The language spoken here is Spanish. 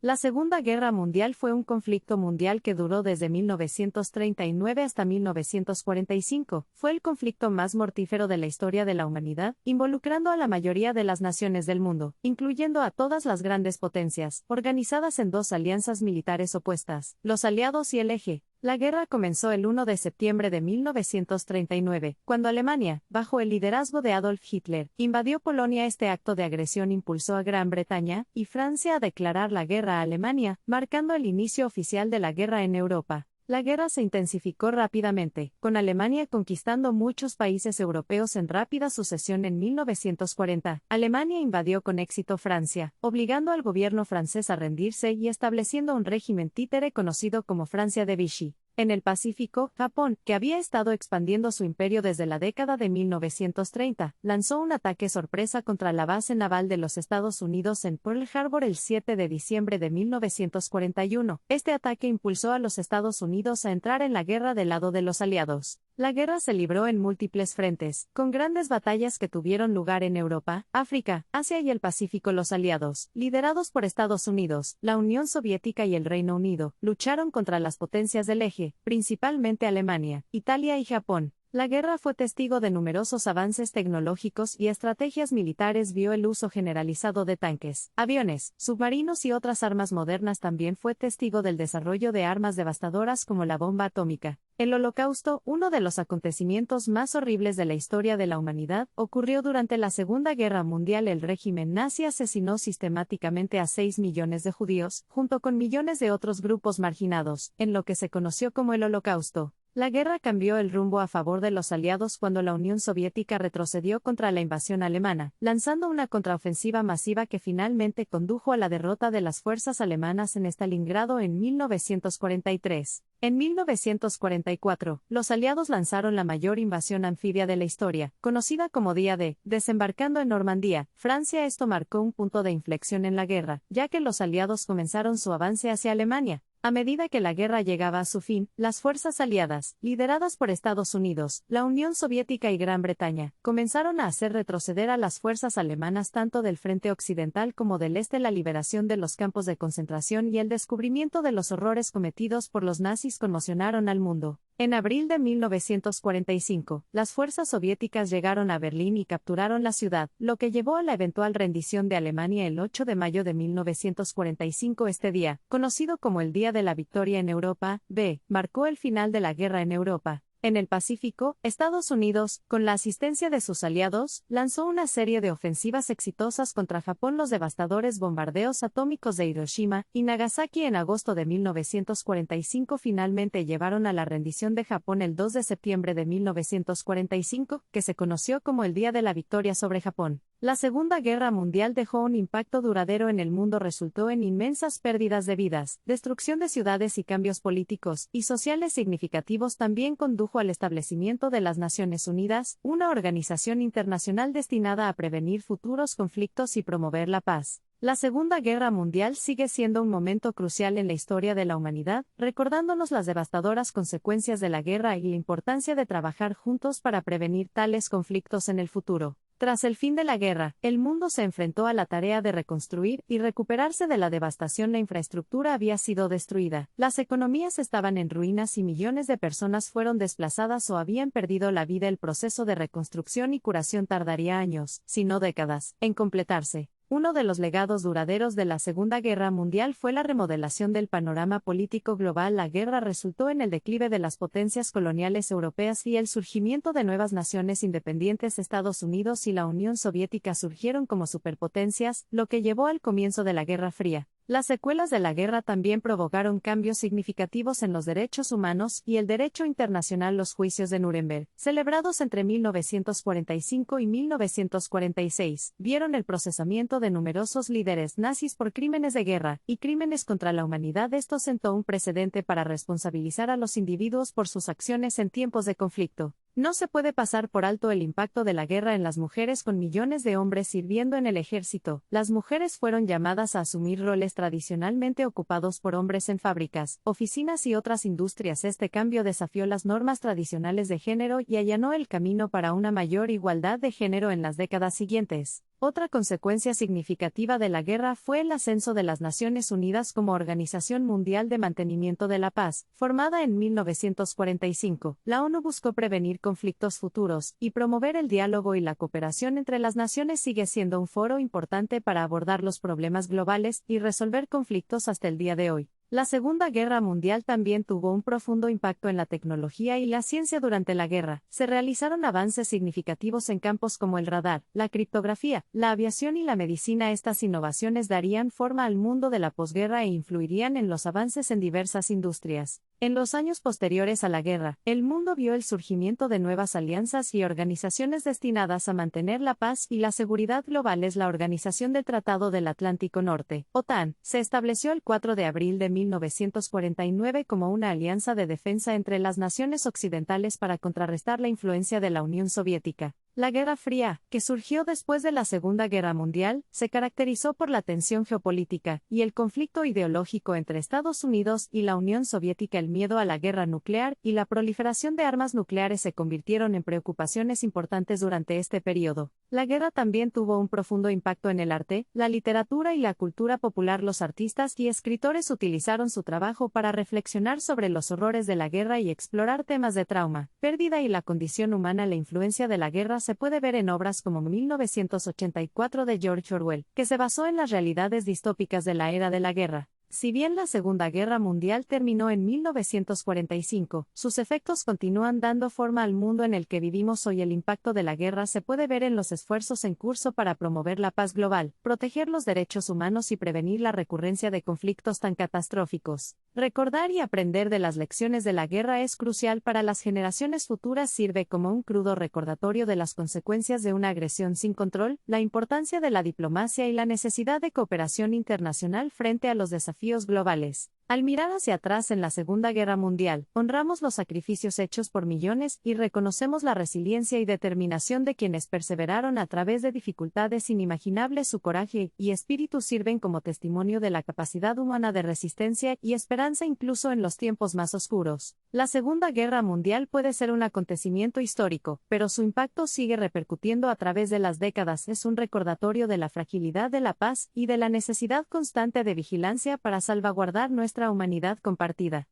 La Segunda Guerra Mundial fue un conflicto mundial que duró desde 1939 hasta 1945. Fue el conflicto más mortífero de la historia de la humanidad, involucrando a la mayoría de las naciones del mundo, incluyendo a todas las grandes potencias, organizadas en dos alianzas militares opuestas, los Aliados y el Eje. La guerra comenzó el 1 de septiembre de 1939, cuando Alemania, bajo el liderazgo de Adolf Hitler, invadió Polonia. Este acto de agresión impulsó a Gran Bretaña y Francia a declarar la guerra a Alemania, marcando el inicio oficial de la guerra en Europa. La guerra se intensificó rápidamente, con Alemania conquistando muchos países europeos en rápida sucesión. En 1940, Alemania invadió con éxito Francia, obligando al gobierno francés a rendirse y estableciendo un régimen títere conocido como Francia de Vichy. En el Pacífico, Japón, que había estado expandiendo su imperio desde la década de 1930, lanzó un ataque sorpresa contra la base naval de los Estados Unidos en Pearl Harbor el 7 de diciembre de 1941. Este ataque impulsó a los Estados Unidos a entrar en la guerra del lado de los aliados. La guerra se libró en múltiples frentes, con grandes batallas que tuvieron lugar en Europa, África, Asia y el Pacífico. Los aliados, liderados por Estados Unidos, la Unión Soviética y el Reino Unido, lucharon contra las potencias del Eje, principalmente Alemania, Italia y Japón. La guerra fue testigo de numerosos avances tecnológicos y estrategias militares. Vio el uso generalizado de tanques, aviones, submarinos y otras armas modernas. También fue testigo del desarrollo de armas devastadoras como la bomba atómica. El Holocausto, uno de los acontecimientos más horribles de la historia de la humanidad, ocurrió durante la Segunda Guerra Mundial. El régimen nazi asesinó sistemáticamente a 6 millones de judíos, junto con millones de otros grupos marginados, en lo que se conoció como el Holocausto. La guerra cambió el rumbo a favor de los aliados cuando la Unión Soviética retrocedió contra la invasión alemana, lanzando una contraofensiva masiva que finalmente condujo a la derrota de las fuerzas alemanas en Stalingrado en 1943. En 1944, los aliados lanzaron la mayor invasión anfibia de la historia, conocida como Día D, desembarcando en Normandía, Francia. Esto marcó un punto de inflexión en la guerra, ya que los aliados comenzaron su avance hacia Alemania. A medida que la guerra llegaba a su fin, las fuerzas aliadas, lideradas por Estados Unidos, la Unión Soviética y Gran Bretaña, comenzaron a hacer retroceder a las fuerzas alemanas tanto del frente occidental como del este. La liberación de los campos de concentración y el descubrimiento de los horrores cometidos por los nazis conmocionaron al mundo. En abril de 1945, las fuerzas soviéticas llegaron a Berlín y capturaron la ciudad, lo que llevó a la eventual rendición de Alemania el 8 de mayo de 1945. Este día, conocido como el Día de la Victoria en Europa, marcó el final de la guerra en Europa. En el Pacífico, Estados Unidos, con la asistencia de sus aliados, lanzó una serie de ofensivas exitosas contra Japón. Los devastadores bombardeos atómicos de Hiroshima y Nagasaki en agosto de 1945 finalmente llevaron a la rendición de Japón el 2 de septiembre de 1945, que se conoció como el Día de la Victoria sobre Japón. La Segunda Guerra Mundial dejó un impacto duradero en el mundo. Resultó en inmensas pérdidas de vidas, destrucción de ciudades y cambios políticos y sociales significativos. También condujo al establecimiento de las Naciones Unidas, una organización internacional destinada a prevenir futuros conflictos y promover la paz. La Segunda Guerra Mundial sigue siendo un momento crucial en la historia de la humanidad, recordándonos las devastadoras consecuencias de la guerra y la importancia de trabajar juntos para prevenir tales conflictos en el futuro. Tras el fin de la guerra, el mundo se enfrentó a la tarea de reconstruir y recuperarse de la devastación. La infraestructura había sido destruida, las economías estaban en ruinas y millones de personas fueron desplazadas o habían perdido la vida. El proceso de reconstrucción y curación tardaría años, si no décadas, en completarse. Uno de los legados duraderos de la Segunda Guerra Mundial fue la remodelación del panorama político global. La guerra resultó en el declive de las potencias coloniales europeas y el surgimiento de nuevas naciones independientes. Estados Unidos y la Unión Soviética surgieron como superpotencias, lo que llevó al comienzo de la Guerra Fría. Las secuelas de la guerra también provocaron cambios significativos en los derechos humanos y el derecho internacional. Los juicios de Nuremberg, celebrados entre 1945 y 1946, vieron el procesamiento de numerosos líderes nazis por crímenes de guerra y crímenes contra la humanidad. Esto sentó un precedente para responsabilizar a los individuos por sus acciones en tiempos de conflicto. No se puede pasar por alto el impacto de la guerra en las mujeres. Con millones de hombres sirviendo en el ejército, las mujeres fueron llamadas a asumir roles tradicionalmente ocupados por hombres en fábricas, oficinas y otras industrias. Este cambio desafió las normas tradicionales de género y allanó el camino para una mayor igualdad de género en las décadas siguientes. Otra consecuencia significativa de la guerra fue el ascenso de las Naciones Unidas como Organización Mundial de Mantenimiento de la Paz, formada en 1945. La ONU buscó prevenir conflictos futuros y promover el diálogo y la cooperación entre las naciones. Sigue siendo un foro importante para abordar los problemas globales y resolver conflictos hasta el día de hoy. La Segunda Guerra Mundial también tuvo un profundo impacto en la tecnología y la ciencia. Durante la guerra, se realizaron avances significativos en campos como el radar, la criptografía, la aviación y la medicina. Estas innovaciones darían forma al mundo de la posguerra e influirían en los avances en diversas industrias. En los años posteriores a la guerra, el mundo vio el surgimiento de nuevas alianzas y organizaciones destinadas a mantener la paz y la seguridad globales. La Organización del Tratado del Atlántico Norte, OTAN, se estableció el 4 de abril de 1949 como una alianza de defensa entre las naciones occidentales para contrarrestar la influencia de la Unión Soviética. La Guerra Fría, que surgió después de la Segunda Guerra Mundial, se caracterizó por la tensión geopolítica y el conflicto ideológico entre Estados Unidos y la Unión Soviética. El miedo a la guerra nuclear y la proliferación de armas nucleares se convirtieron en preocupaciones importantes durante este periodo. La guerra también tuvo un profundo impacto en el arte, la literatura y la cultura popular. Los artistas y escritores utilizaron su trabajo para reflexionar sobre los horrores de la guerra y explorar temas de trauma, pérdida y la condición humana. La influencia de la guerra se puede ver en obras como 1984 de George Orwell, que se basó en las realidades distópicas de la era de la guerra. Si bien la Segunda Guerra Mundial terminó en 1945, sus efectos continúan dando forma al mundo en el que vivimos hoy. El impacto de la guerra se puede ver en los esfuerzos en curso para promover la paz global, proteger los derechos humanos y prevenir la recurrencia de conflictos tan catastróficos. Recordar y aprender de las lecciones de la guerra es crucial para las generaciones futuras. Sirve como un crudo recordatorio de las consecuencias de una agresión sin control, la importancia de la diplomacia y la necesidad de cooperación internacional frente a los desafíos globales. Al mirar hacia atrás en la Segunda Guerra Mundial, honramos los sacrificios hechos por millones y reconocemos la resiliencia y determinación de quienes perseveraron a través de dificultades inimaginables. Su coraje y espíritu sirven como testimonio de la capacidad humana de resistencia y esperanza incluso en los tiempos más oscuros. La Segunda Guerra Mundial puede ser un acontecimiento histórico, pero su impacto sigue repercutiendo a través de las décadas. Es un recordatorio de la fragilidad de la paz y de la necesidad constante de vigilancia para salvaguardar nuestra humanidad compartida.